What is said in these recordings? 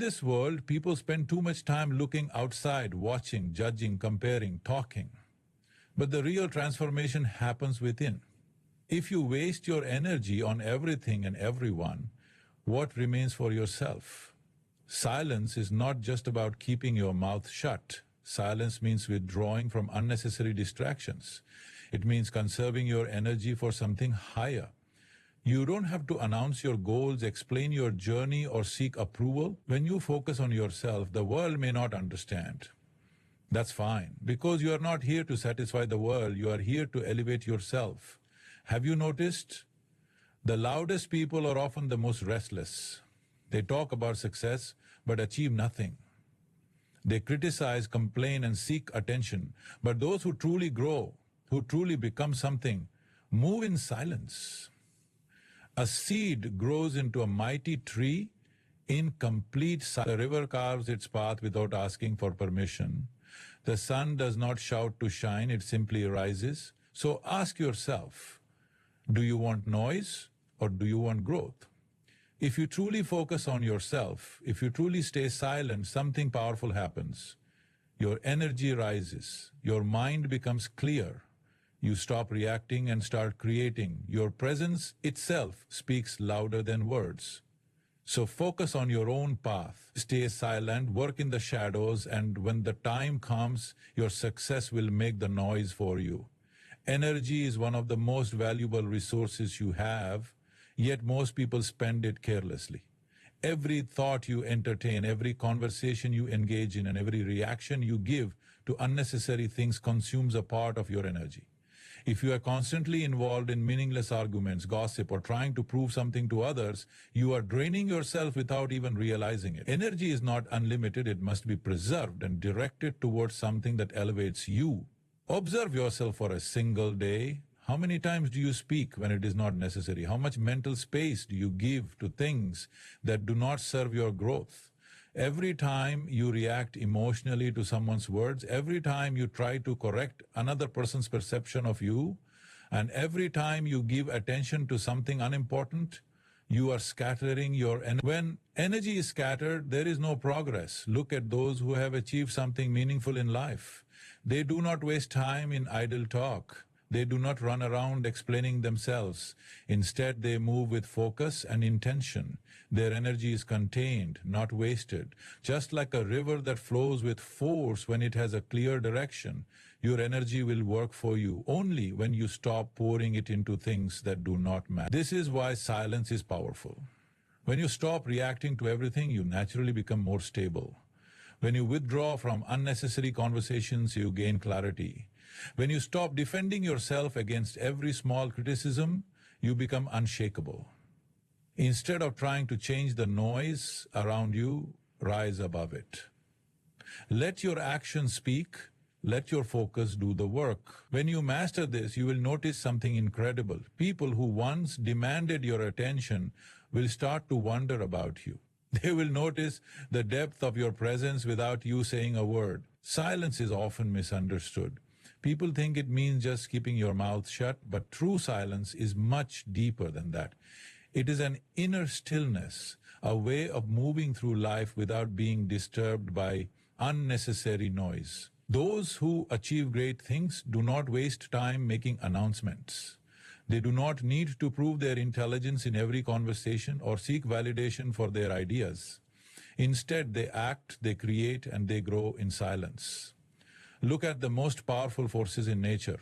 this world, people spend too much time looking outside, watching, judging, comparing, talking. But the real transformation happens within. If you waste your energy on everything and everyone, what remains for yourself? Silence is not just about keeping your mouth shut. Silence means withdrawing from unnecessary distractions. It means conserving your energy for something higher. You don't have to announce your goals, explain your journey, or seek approval. When you focus on yourself, the world may not understand. That's fine, because you are not here to satisfy the world, you are here to elevate yourself. Have you noticed? The loudest people are often the most restless. They talk about success, but achieve nothing. They criticize, complain, and seek attention. But those who truly grow, who truly become something, move in silence. A seed grows into a mighty tree in complete silence. The river carves its path without asking for permission. The sun does not shout to shine, it simply rises. So ask yourself, do you want noise or do you want growth? If you truly focus on yourself, if you truly stay silent, something powerful happens. Your energy rises, your mind becomes clear. You stop reacting and start creating. Your presence itself speaks louder than words. So focus on your own path. Stay silent, work in the shadows, and when the time comes, your success will make the noise for you. Energy is one of the most valuable resources you have, yet most people spend it carelessly. Every thought you entertain, every conversation you engage in, and every reaction you give to unnecessary things consumes a part of your energy. If you are constantly involved in meaningless arguments, gossip, or trying to prove something to others, you are draining yourself without even realizing it. Energy is not unlimited, it must be preserved and directed towards something that elevates you. Observe yourself for a single day. How many times do you speak when it is not necessary? How much mental space do you give to things that do not serve your growth? Every time you react emotionally to someone's words, every time you try to correct another person's perception of you, and every time you give attention to something unimportant, you are scattering your energy. When energy is scattered, there is no progress. Look at those who have achieved something meaningful in life. They do not waste time in idle talk. They do not run around explaining themselves. Instead, they move with focus and intention. Their energy is contained, not wasted. Just like a river that flows with force when it has a clear direction, your energy will work for you only when you stop pouring it into things that do not matter. This is why silence is powerful. When you stop reacting to everything, you naturally become more stable. When you withdraw from unnecessary conversations, you gain clarity. When you stop defending yourself against every small criticism, you become unshakable. Instead of trying to change the noise around you, rise above it. Let your actions speak. Let your focus do the work. When you master this, you will notice something incredible. People who once demanded your attention will start to wonder about you. They will notice the depth of your presence without you saying a word. Silence is often misunderstood. People think it means just keeping your mouth shut, but true silence is much deeper than that. It is an inner stillness, a way of moving through life without being disturbed by unnecessary noise. Those who achieve great things do not waste time making announcements. They do not need to prove their intelligence in every conversation or seek validation for their ideas. Instead, they act, they create, and they grow in silence. Look at the most powerful forces in nature.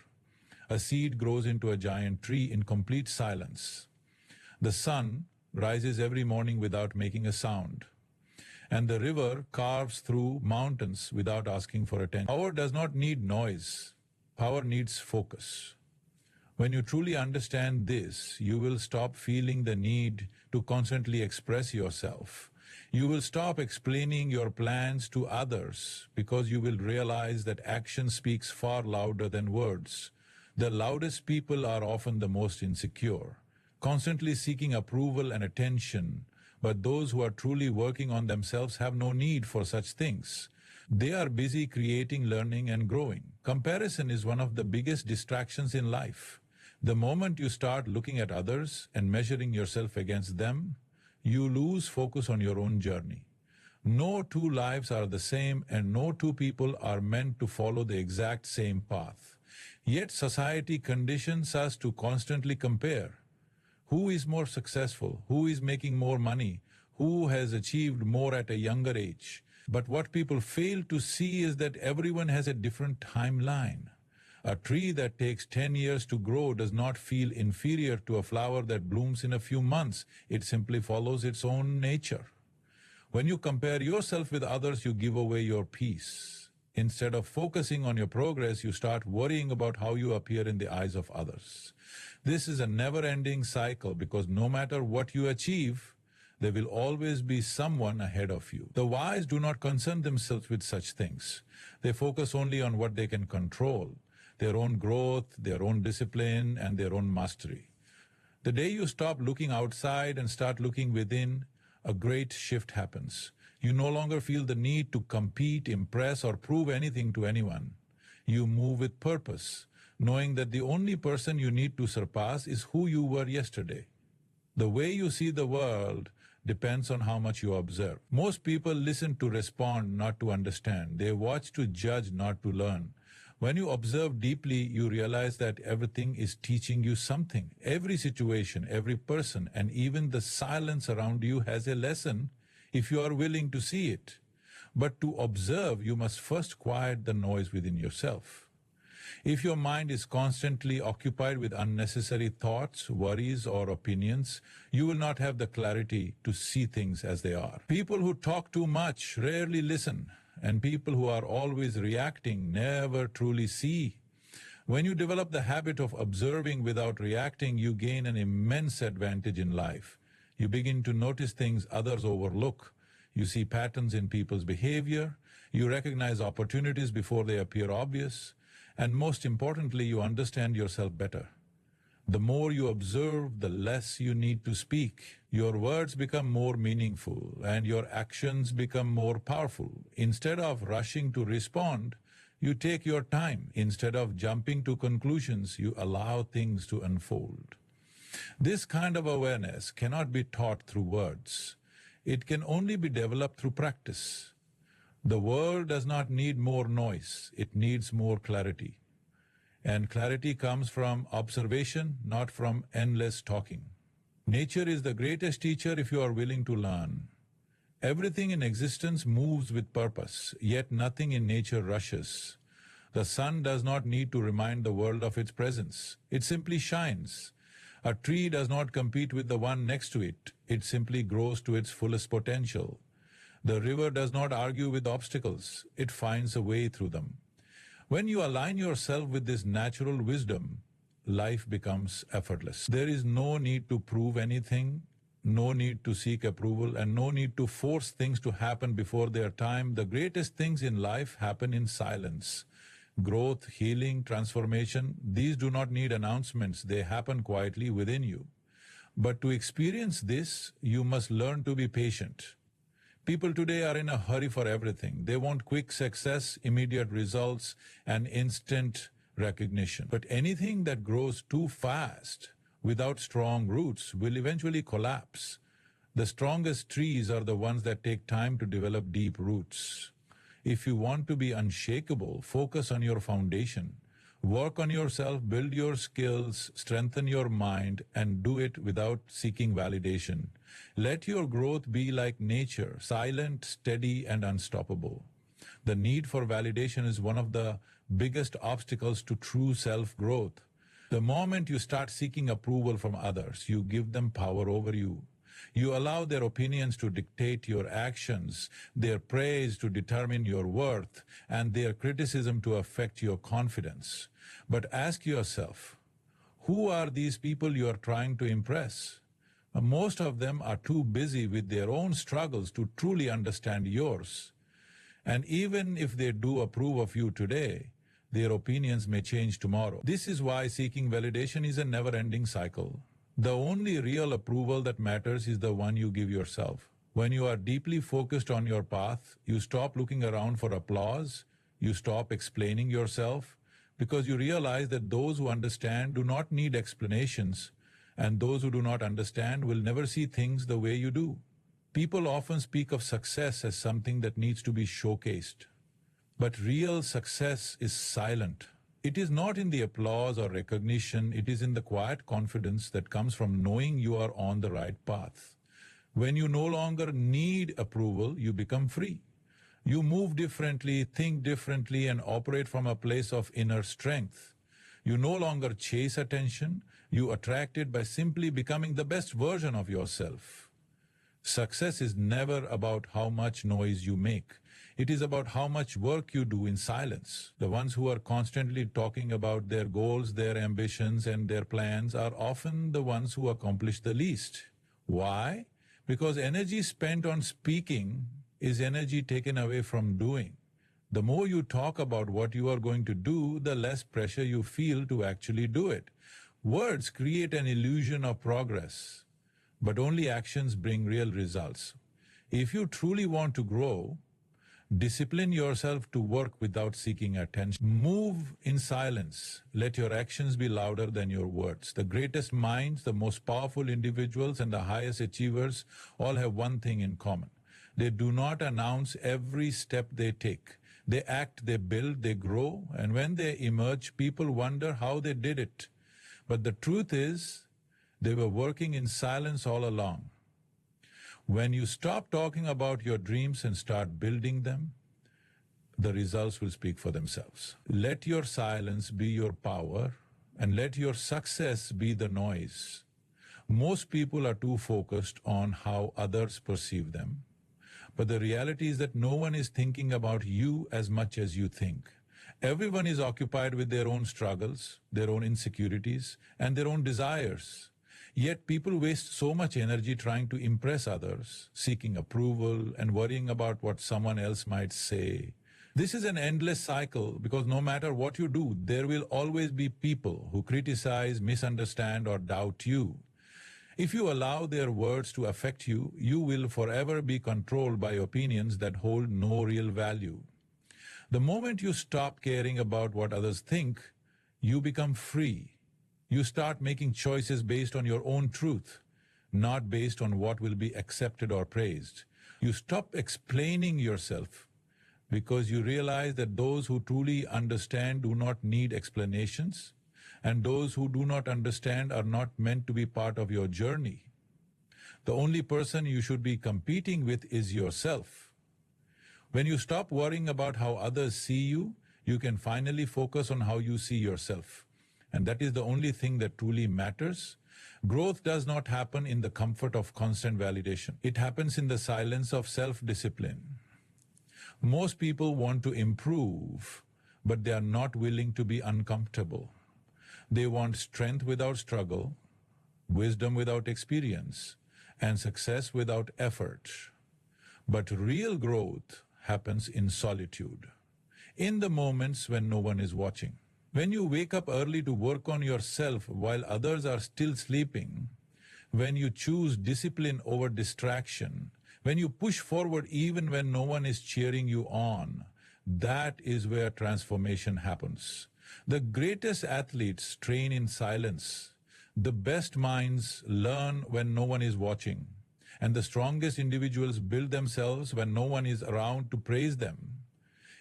A seed grows into a giant tree in complete silence. The sun rises every morning without making a sound. And the river carves through mountains without asking for attention. Power does not need noise. Power needs focus. When you truly understand this, you will stop feeling the need to constantly express yourself. You will stop explaining your plans to others because you will realize that action speaks far louder than words. The loudest people are often the most insecure, constantly seeking approval and attention, but those who are truly working on themselves have no need for such things. They are busy creating, learning, and growing. Comparison is one of the biggest distractions in life. The moment you start looking at others and measuring yourself against them, you lose focus on your own journey. No two lives are the same, and no two people are meant to follow the exact same path. Yet society conditions us to constantly compare. Who is more successful? Who is making more money? Who has achieved more at a younger age? But what people fail to see is that everyone has a different timeline. A tree that takes 10 years to grow does not feel inferior to a flower that blooms in a few months. It simply follows its own nature. When you compare yourself with others, you give away your peace. Instead of focusing on your progress, you start worrying about how you appear in the eyes of others. This is a never-ending cycle because no matter what you achieve, there will always be someone ahead of you. The wise do not concern themselves with such things. They focus only on what they can control, their own growth, their own discipline, and their own mastery. The day you stop looking outside and start looking within, a great shift happens. You no longer feel the need to compete, impress, or prove anything to anyone. You move with purpose, knowing that the only person you need to surpass is who you were yesterday. The way you see the world depends on how much you observe. Most people listen to respond, not to understand. They watch to judge, not to learn. When you observe deeply, you realize that everything is teaching you something. Every situation, every person, and even the silence around you has a lesson if you are willing to see it. But to observe, you must first quiet the noise within yourself. If your mind is constantly occupied with unnecessary thoughts, worries, or opinions, you will not have the clarity to see things as they are. People who talk too much rarely listen, and people who are always reacting never truly see. When you develop the habit of observing without reacting, you gain an immense advantage in life. You begin to notice things others overlook. You see patterns in people's behavior. You recognize opportunities before they appear obvious. And most importantly, you understand yourself better. The more you observe, the less you need to speak. Your words become more meaningful and your actions become more powerful. Instead of rushing to respond, you take your time. Instead of jumping to conclusions, you allow things to unfold. This kind of awareness cannot be taught through words. It can only be developed through practice. The world does not need more noise. It needs more clarity. And clarity comes from observation, not from endless talking. Nature is the greatest teacher if you are willing to learn. Everything in existence moves with purpose, yet nothing in nature rushes. The sun does not need to remind the world of its presence. It simply shines. A tree does not compete with the one next to it. It simply grows to its fullest potential. The river does not argue with obstacles. It finds a way through them. When you align yourself with this natural wisdom, life becomes effortless. There is no need to prove anything, no need to seek approval, and no need to force things to happen before their time. The greatest things in life happen in silence. Growth, healing, transformation, these do not need announcements. They happen quietly within you. But to experience this, you must learn to be patient. People today are in a hurry for everything. They want quick success, immediate results, and instant recognition. But anything that grows too fast without strong roots will eventually collapse. The strongest trees are the ones that take time to develop deep roots. If you want to be unshakable, focus on your foundation. Work on yourself, build your skills, strengthen your mind, and do it without seeking validation. Let your growth be like nature, silent, steady, and unstoppable. The need for validation is one of the biggest obstacles to true self-growth. The moment you start seeking approval from others, you give them power over you. You allow their opinions to dictate your actions, their praise to determine your worth, and their criticism to affect your confidence. But ask yourself, who are these people you are trying to impress? Most of them are too busy with their own struggles to truly understand yours. And even if they do approve of you today, their opinions may change tomorrow. This is why seeking validation is a never-ending cycle. The only real approval that matters is the one you give yourself. When you are deeply focused on your path, you stop looking around for applause, you stop explaining yourself, because you realize that those who understand do not need explanations, and those who do not understand will never see things the way you do. People often speak of success as something that needs to be showcased. But real success is silent. It is not in the applause or recognition, it is in the quiet confidence that comes from knowing you are on the right path. When you no longer need approval, you become free. You move differently, think differently, and operate from a place of inner strength. You no longer chase attention, you attract it by simply becoming the best version of yourself. Success is never about how much noise you make. It is about how much work you do in silence. The ones who are constantly talking about their goals, their ambitions, and their plans are often the ones who accomplish the least. Why? Because energy spent on speaking is energy taken away from doing. The more you talk about what you are going to do, the less pressure you feel to actually do it. Words create an illusion of progress, but only actions bring real results. If you truly want to grow, discipline yourself to work without seeking attention. Move in silence. Let your actions be louder than your words. The greatest minds, the most powerful individuals, and the highest achievers all have one thing in common. They do not announce every step they take. They act, they build, they grow, and when they emerge, people wonder how they did it. But the truth is, they were working in silence all along. When you stop talking about your dreams and start building them, the results will speak for themselves. Let your silence be your power, and let your success be the noise. Most people are too focused on how others perceive them, but the reality is that no one is thinking about you as much as you think. Everyone is occupied with their own struggles, their own insecurities, and their own desires. Yet people waste so much energy trying to impress others, seeking approval, and worrying about what someone else might say. This is an endless cycle because no matter what you do, there will always be people who criticize, misunderstand, or doubt you. If you allow their words to affect you, you will forever be controlled by opinions that hold no real value. The moment you stop caring about what others think, you become free. You start making choices based on your own truth, not based on what will be accepted or praised. You stop explaining yourself because you realize that those who truly understand do not need explanations, and those who do not understand are not meant to be part of your journey. The only person you should be competing with is yourself. When you stop worrying about how others see you, you can finally focus on how you see yourself. And that is the only thing that truly matters. Growth does not happen in the comfort of constant validation. It happens in the silence of self-discipline. Most people want to improve, but they are not willing to be uncomfortable. They want strength without struggle, wisdom without experience, and success without effort. But real growth happens in solitude, in the moments when no one is watching. When you wake up early to work on yourself while others are still sleeping, when you choose discipline over distraction, when you push forward even when no one is cheering you on, that is where transformation happens. The greatest athletes train in silence. The best minds learn when no one is watching. And the strongest individuals build themselves when no one is around to praise them.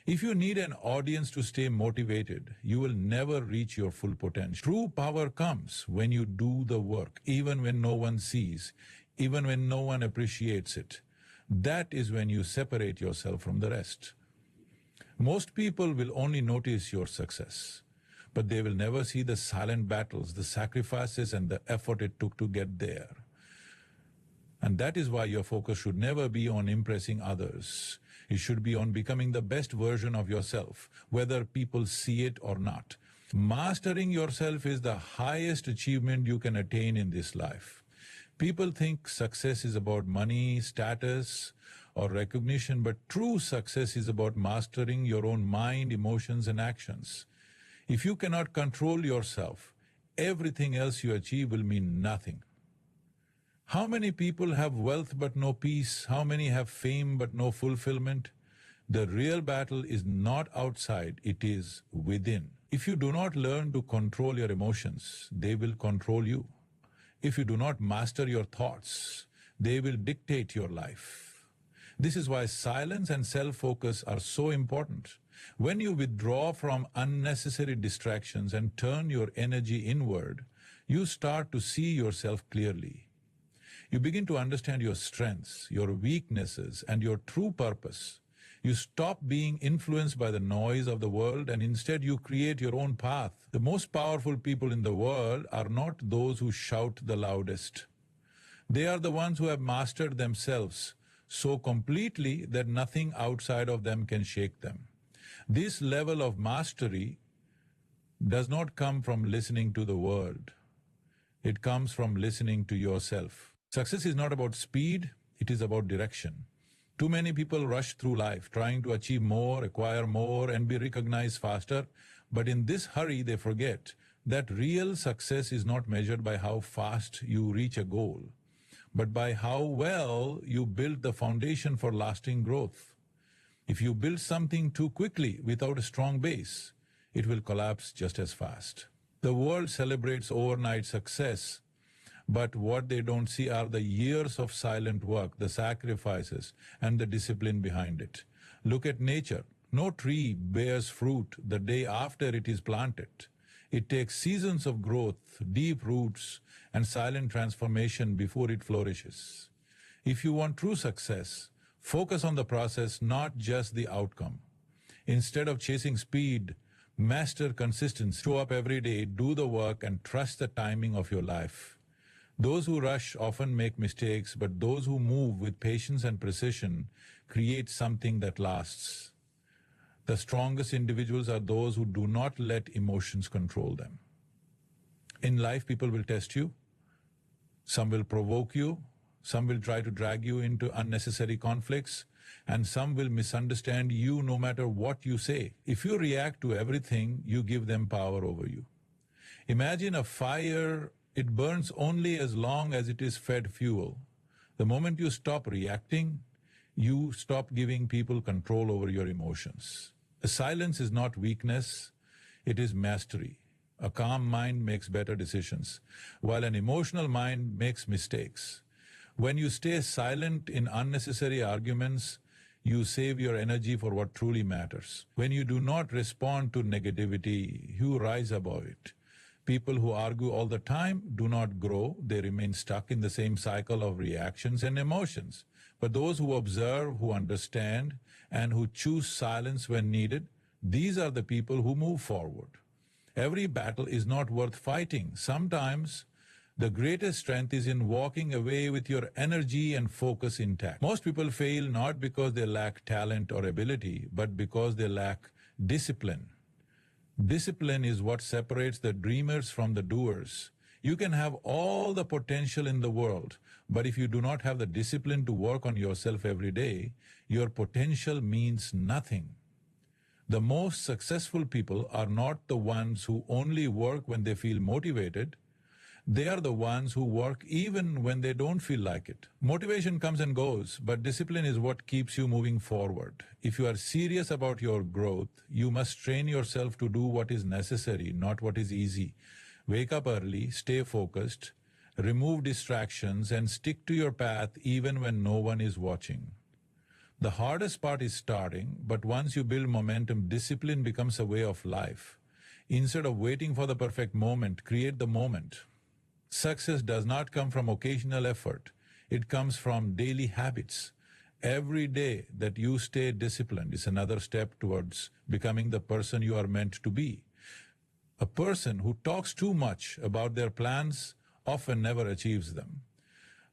If you need an audience to stay motivated, you will never reach your full potential. True power comes when you do the work, even when no one sees, even when no one appreciates it. That is when you separate yourself from the rest. Most people will only notice your success, but they will never see the silent battles, the sacrifices, and the effort it took to get there. And that is why your focus should never be on impressing others. It should be on becoming the best version of yourself, whether people see it or not. Mastering yourself is the highest achievement you can attain in this life. People think success is about money, status, or recognition, but true success is about mastering your own mind, emotions, and actions. If you cannot control yourself, everything else you achieve will mean nothing. How many people have wealth but no peace? How many have fame but no fulfillment? The real battle is not outside, it is within. If you do not learn to control your emotions, they will control you. If you do not master your thoughts, They will dictate your life. This is why silence and self-focus are so important. When you withdraw from unnecessary distractions and turn your energy inward, you start to see yourself clearly. You begin to understand your strengths, your weaknesses, and your true purpose. You stop being influenced by the noise of the world and instead you create your own path. The most powerful people in the world are not those who shout the loudest. They are the ones who have mastered themselves so completely that nothing outside of them can shake them. This level of mastery does not come from listening to the world. It comes from listening to yourself. Success is not about speed, it is about direction. Too many people rush through life trying to achieve more, acquire more, and be recognized faster. But in this hurry, they forget that real success is not measured by how fast you reach a goal, but by how well you build the foundation for lasting growth. If you build something too quickly without a strong base, it will collapse just as fast. The world celebrates overnight success, but what they don't see are the years of silent work, the sacrifices, and the discipline behind it. Look at nature. No tree bears fruit the day after it is planted. It takes seasons of growth, deep roots, and silent transformation before it flourishes. If you want true success, focus on the process, not just the outcome. Instead of chasing speed, master consistency. Show up every day, do the work, and trust the timing of your life. Those who rush often make mistakes, but those who move with patience and precision create something that lasts. The strongest individuals are those who do not let emotions control them. In life, people will test you. Some will provoke you. Some will try to drag you into unnecessary conflicts. And some will misunderstand you no matter what you say. If you react to everything, you give them power over you. Imagine a fire. It burns only as long as it is fed fuel. The moment you stop reacting, you stop giving people control over your emotions. Silence is not weakness, it is mastery. A calm mind makes better decisions, while an emotional mind makes mistakes. When you stay silent in unnecessary arguments, you save your energy for what truly matters. When you do not respond to negativity, you rise above it. People who argue all the time do not grow. They remain stuck in the same cycle of reactions and emotions. But those who observe, who understand, and who choose silence when needed, these are the people who move forward. Every battle is not worth fighting. Sometimes the greatest strength is in walking away with your energy and focus intact. Most people fail not because they lack talent or ability, but because they lack discipline. Discipline is what separates the dreamers from the doers. You can have all the potential in the world, but if you do not have the discipline to work on yourself every day, your potential means nothing. The most successful people are not the ones who only work when they feel motivated. They are the ones who work even when they don't feel like it. Motivation comes and goes, but discipline is what keeps you moving forward. If you are serious about your growth, you must train yourself to do what is necessary, not what is easy. Wake up early, stay focused, remove distractions, and stick to your path even when no one is watching. The hardest part is starting, but once you build momentum, discipline becomes a way of life. Instead of waiting for the perfect moment, create the moment. Success does not come from occasional effort. It comes from daily habits. Every day that you stay disciplined is another step towards becoming the person you are meant to be. A person who talks too much about their plans often never achieves them.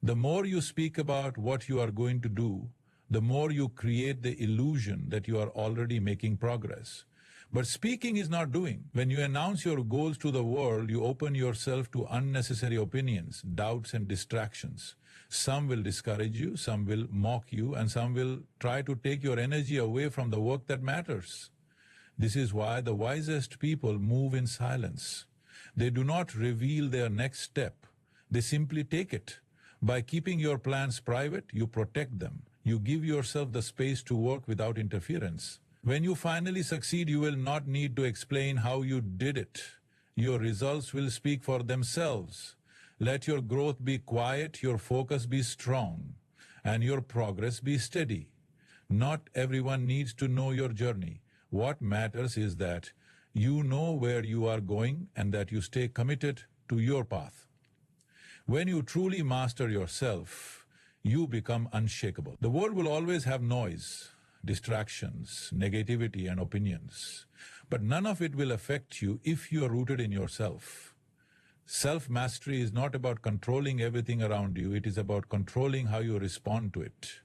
The more you speak about what you are going to do, the more you create the illusion that you are already making progress. But speaking is not doing. When you announce your goals to the world, you open yourself to unnecessary opinions, doubts, and distractions. Some will discourage you, some will mock you, and some will try to take your energy away from the work that matters. This is why the wisest people move in silence. They do not reveal their next step. They simply take it. By keeping your plans private, you protect them. You give yourself the space to work without interference. When you finally succeed, you will not need to explain how you did it. Your results will speak for themselves. Let your growth be quiet, your focus be strong, and your progress be steady. Not everyone needs to know your journey. What matters is that you know where you are going and that you stay committed to your path. When you truly master yourself, you become unshakable. The world will always have noise, distractions, negativity, and opinions, but none of it will affect you if you are rooted in yourself. Self-mastery is not about controlling everything around you, it is about controlling how you respond to it.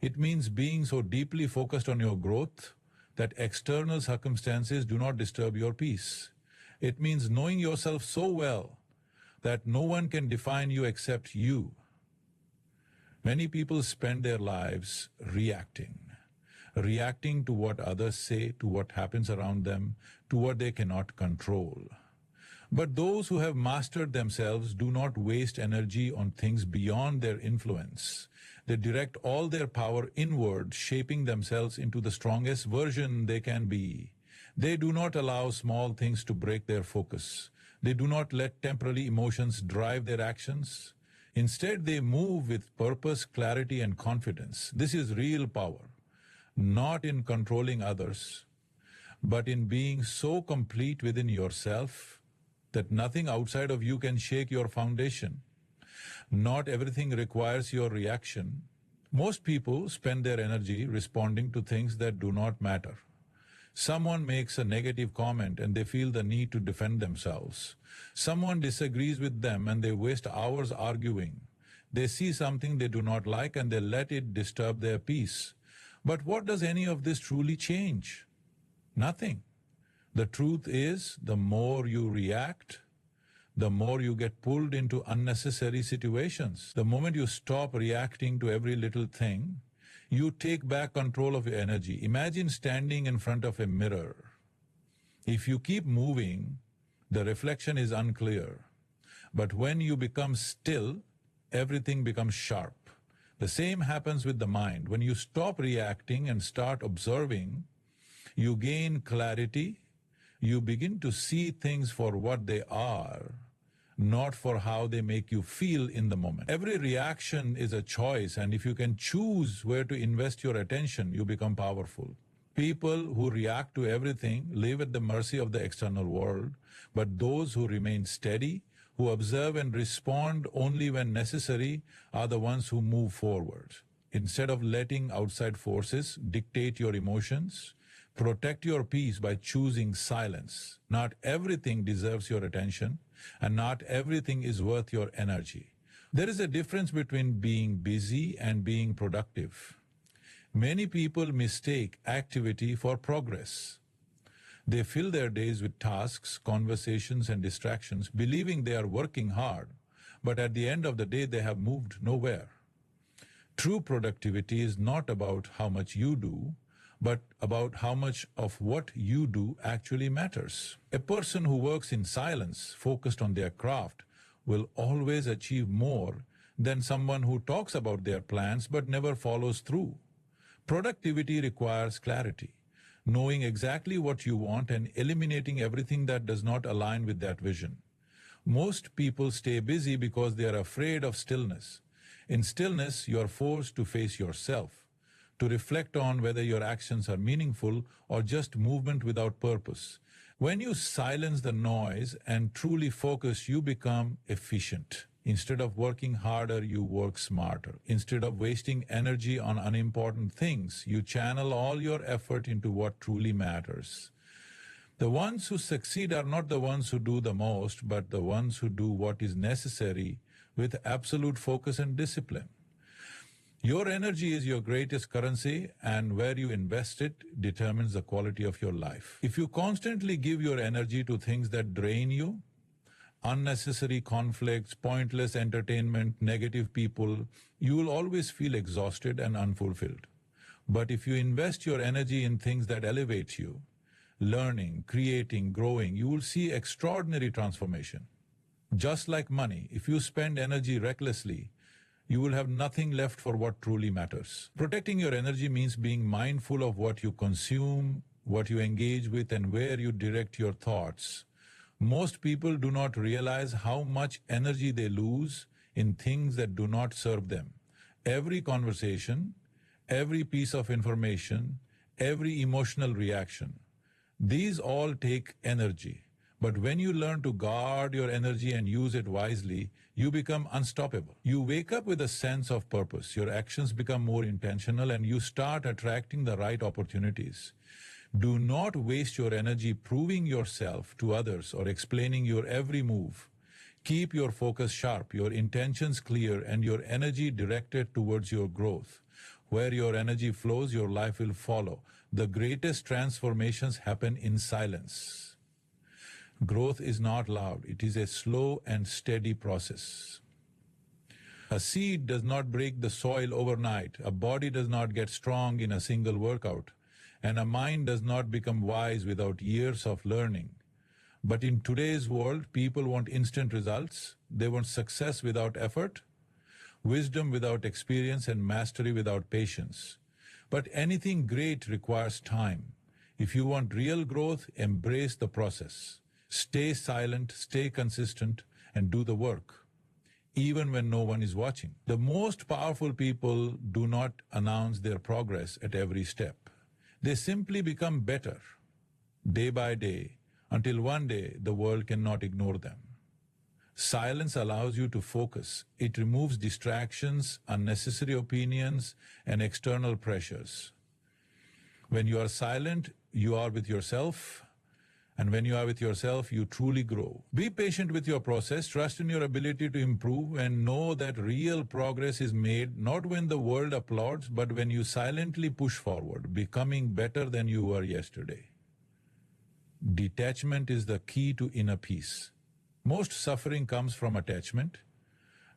It means being so deeply focused on your growth that external circumstances do not disturb your peace. It means knowing yourself so well that no one can define you except you. Many people spend their lives reacting to what others say, to what happens around them, to what they cannot control. But those who have mastered themselves do not waste energy on things beyond their influence. They direct all their power inward, shaping themselves into the strongest version they can be. They do not allow small things to break their focus. They do not let temporary emotions drive their actions. Instead, they move with purpose, clarity, and confidence. This is real power, not in controlling others, but in being so complete within yourself that nothing outside of you can shake your foundation. Not everything requires your reaction. Most people spend their energy responding to things that do not matter. Someone makes a negative comment and they feel the need to defend themselves. Someone disagrees with them and they waste hours arguing. They see something they do not like and they let it disturb their peace. But what does any of this truly change? Nothing. The truth is, the more you react, the more you get pulled into unnecessary situations. The moment you stop reacting to every little thing, you take back control of your energy. Imagine standing in front of a mirror. If you keep moving, the reflection is unclear. But when you become still, everything becomes sharp. The same happens with the mind. When you stop reacting and start observing, you gain clarity. You begin to see things for what they are, not for how they make you feel in the moment. Every reaction is a choice, and if you can choose where to invest your attention, you become powerful. People who react to everything live at the mercy of the external world, but those who remain steady, who observe and respond only when necessary, are the ones who move forward. Instead of letting outside forces dictate your emotions, protect your peace by choosing silence. Not everything deserves your attention, and not everything is worth your energy. There is a difference between being busy and being productive. Many people mistake activity for progress. They fill their days with tasks, conversations, and distractions, believing they are working hard, but at the end of the day, they have moved nowhere. True productivity is not about how much you do, but about how much of what you do actually matters. A person who works in silence, focused on their craft, will always achieve more than someone who talks about their plans but never follows through. Productivity requires clarity, knowing exactly what you want and eliminating everything that does not align with that vision. Most people stay busy because they are afraid of stillness. In stillness, you are forced to face yourself, to reflect on whether your actions are meaningful or just movement without purpose. When you silence the noise and truly focus, you become efficient. Instead of working harder, you work smarter. Instead of wasting energy on unimportant things, you channel all your effort into what truly matters. The ones who succeed are not the ones who do the most, but the ones who do what is necessary with absolute focus and discipline. Your energy is your greatest currency, and where you invest it determines the quality of your life. If you constantly give your energy to things that drain you, unnecessary conflicts, pointless entertainment, negative people, you will always feel exhausted and unfulfilled. But if you invest your energy in things that elevate you, learning, creating, growing, you will see extraordinary transformation. Just like money, if you spend energy recklessly, you will have nothing left for what truly matters. Protecting your energy means being mindful of what you consume, what you engage with, and where you direct your thoughts. Most people do not realize how much energy they lose in things that do not serve them. Every conversation, every piece of information, every emotional reaction, these all take energy. But when you learn to guard your energy and use it wisely, you become unstoppable. You wake up with a sense of purpose. Your actions become more intentional and you start attracting the right opportunities. Do not waste your energy proving yourself to others or explaining your every move. Keep your focus sharp, your intentions clear, and your energy directed towards your growth. Where your energy flows, your life will follow. The greatest transformations happen in silence. Growth is not loud. It is a slow and steady process. A seed does not break the soil overnight. A body does not get strong in a single workout. And a mind does not become wise without years of learning. But in today's world, people want instant results. They want success without effort, wisdom without experience, and mastery without patience. But anything great requires time. If you want real growth, embrace the process. Stay silent, stay consistent, and do the work, even when no one is watching. The most powerful people do not announce their progress at every step. They simply become better, day by day, until one day the world cannot ignore them. Silence allows you to focus. It removes distractions, unnecessary opinions, and external pressures. When you are silent, you are with yourself. And when you are with yourself, you truly grow. Be patient with your process, trust in your ability to improve, and know that real progress is made not when the world applauds, but when you silently push forward, becoming better than you were yesterday. Detachment is the key to inner peace. Most suffering comes from attachment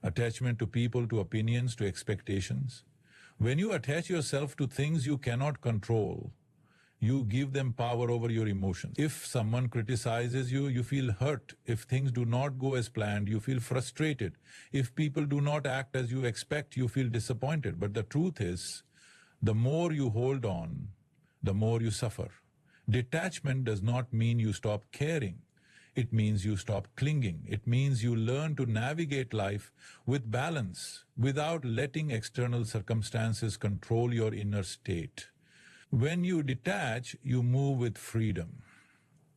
to people, to opinions, to expectations. When you attach yourself to things you cannot control, you give them power over your emotions. If someone criticizes you, you feel hurt. If things do not go as planned, you feel frustrated. If people do not act as you expect, you feel disappointed. But the truth is, the more you hold on, the more you suffer. Detachment does not mean you stop caring. It means you stop clinging. It means you learn to navigate life with balance, without letting external circumstances control your inner state. When you detach, you move with freedom.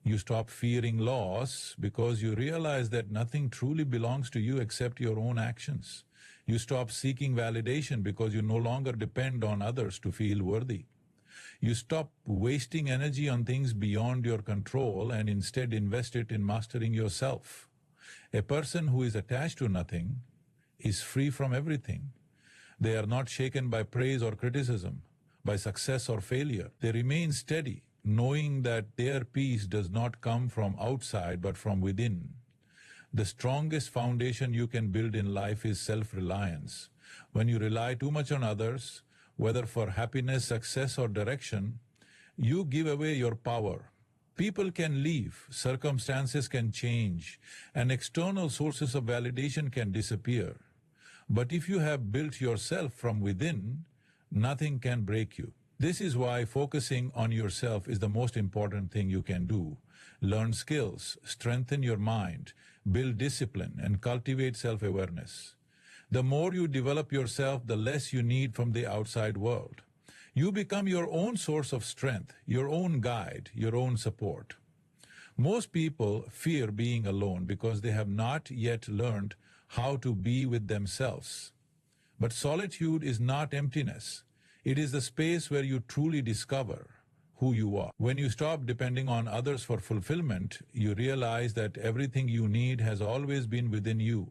You stop fearing loss because you realize that nothing truly belongs to you except your own actions. You stop seeking validation because you no longer depend on others to feel worthy. You stop wasting energy on things beyond your control and instead invest it in mastering yourself. A person who is attached to nothing is free from everything. They are not shaken by praise or criticism, by success or failure. They remain steady, knowing that their peace does not come from outside but from within. The strongest foundation you can build in life is self-reliance. When you rely too much on others, whether for happiness, success, or direction, you give away your power. People can leave, circumstances can change, and external sources of validation can disappear. But if you have built yourself from within, nothing can break you. This is why focusing on yourself is the most important thing you can do. Learn skills, strengthen your mind, build discipline, and cultivate self-awareness. The more you develop yourself, the less you need from the outside world. You become your own source of strength, your own guide, your own support. Most people fear being alone because they have not yet learned how to be with themselves. But solitude is not emptiness. It is the space where you truly discover who you are. When you stop depending on others for fulfillment, you realize that everything you need has always been within you.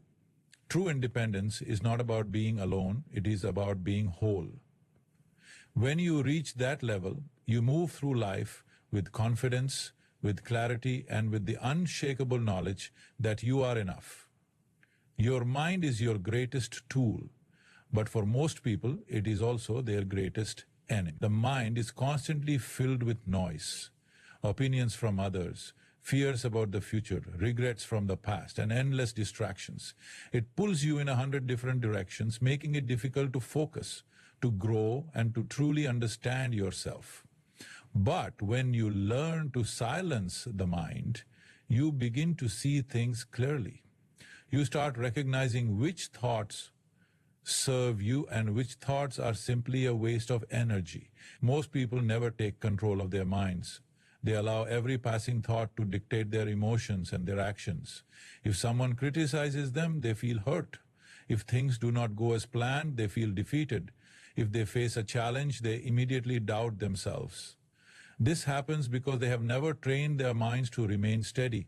True independence is not about being alone, it is about being whole. When you reach that level, you move through life with confidence, with clarity, and with the unshakable knowledge that you are enough. Your mind is your greatest tool, but for most people, it is also their greatest enemy. The mind is constantly filled with noise, opinions from others, fears about the future, regrets from the past, and endless distractions. It pulls you in 100 different directions, making it difficult to focus, to grow, and to truly understand yourself. But when you learn to silence the mind, you begin to see things clearly. You start recognizing which thoughts serve you and which thoughts are simply a waste of energy. Most people never take control of their minds. They allow every passing thought to dictate their emotions and their actions. If someone criticizes them, they feel hurt. If things do not go as planned, they feel defeated. If they face a challenge, they immediately doubt themselves. This happens because they have never trained their minds to remain steady.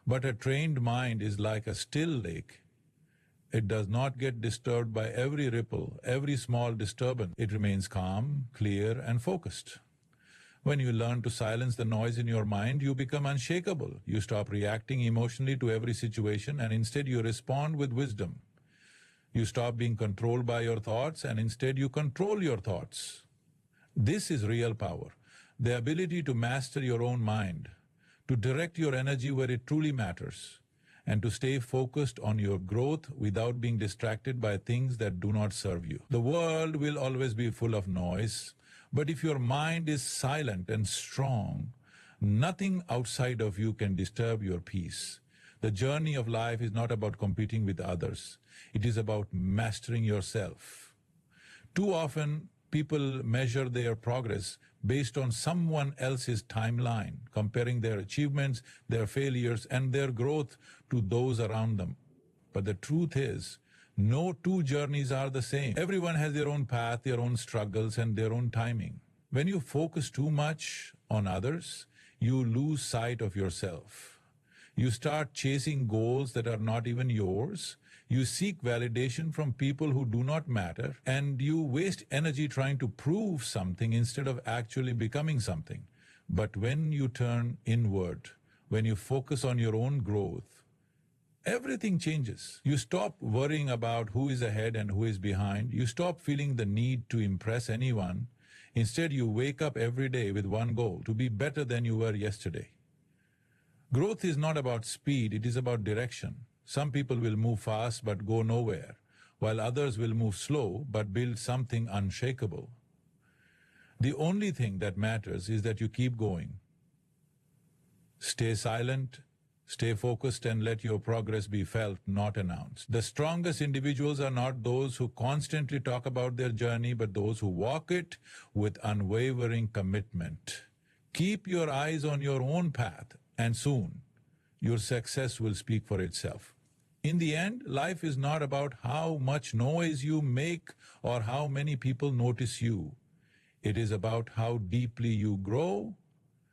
But a trained mind is like a still lake. It does not get disturbed by every ripple, every small disturbance. It remains calm, clear, and focused. When you learn to silence the noise in your mind, you become unshakable. You stop reacting emotionally to every situation, and instead you respond with wisdom. You stop being controlled by your thoughts, and instead you control your thoughts. This is real power, the ability to master your own mind, to direct your energy where it truly matters, and to stay focused on your growth without being distracted by things that do not serve you. The world will always be full of noise, but if your mind is silent and strong, nothing outside of you can disturb your peace. The journey of life is not about competing with others. It is about mastering yourself. Too often, people measure their progress based on someone else's timeline, comparing their achievements, their failures, and their growth to those around them. But the truth is, no two journeys are the same. Everyone has their own path, their own struggles, and their own timing. When you focus too much on others, you lose sight of yourself. You start chasing goals that are not even yours. You seek validation from people who do not matter, and you waste energy trying to prove something instead of actually becoming something. But when you turn inward, when you focus on your own growth, everything changes. You stop worrying about who is ahead and who is behind. You stop feeling the need to impress anyone. Instead, you wake up every day with one goal: to be better than you were yesterday. Growth is not about speed, it is about direction. Some people will move fast but go nowhere, while others will move slow but build something unshakable. The only thing that matters is that you keep going. Stay silent, stay focused, and let your progress be felt, not announced. The strongest individuals are not those who constantly talk about their journey, but those who walk it with unwavering commitment. Keep your eyes on your own path, and soon your success will speak for itself. In the end, life is not about how much noise you make or how many people notice you. It is about how deeply you grow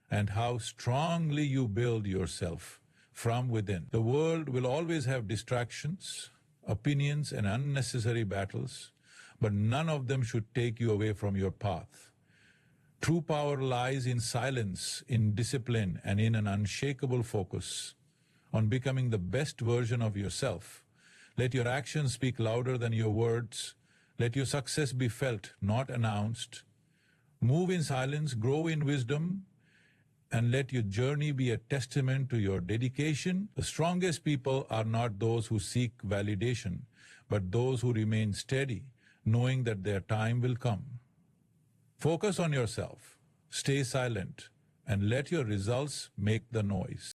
and how strongly you build yourself from within. The world will always have distractions, opinions, and unnecessary battles, but none of them should take you away from your path. True power lies in silence, in discipline, and in an unshakable focus on becoming the best version of yourself. Let your actions speak louder than your words. Let your success be felt, not announced. Move in silence, grow in wisdom, and let your journey be a testament to your dedication. The strongest people are not those who seek validation, but those who remain steady, knowing that their time will come. Focus on yourself, stay silent, and let your results make the noise.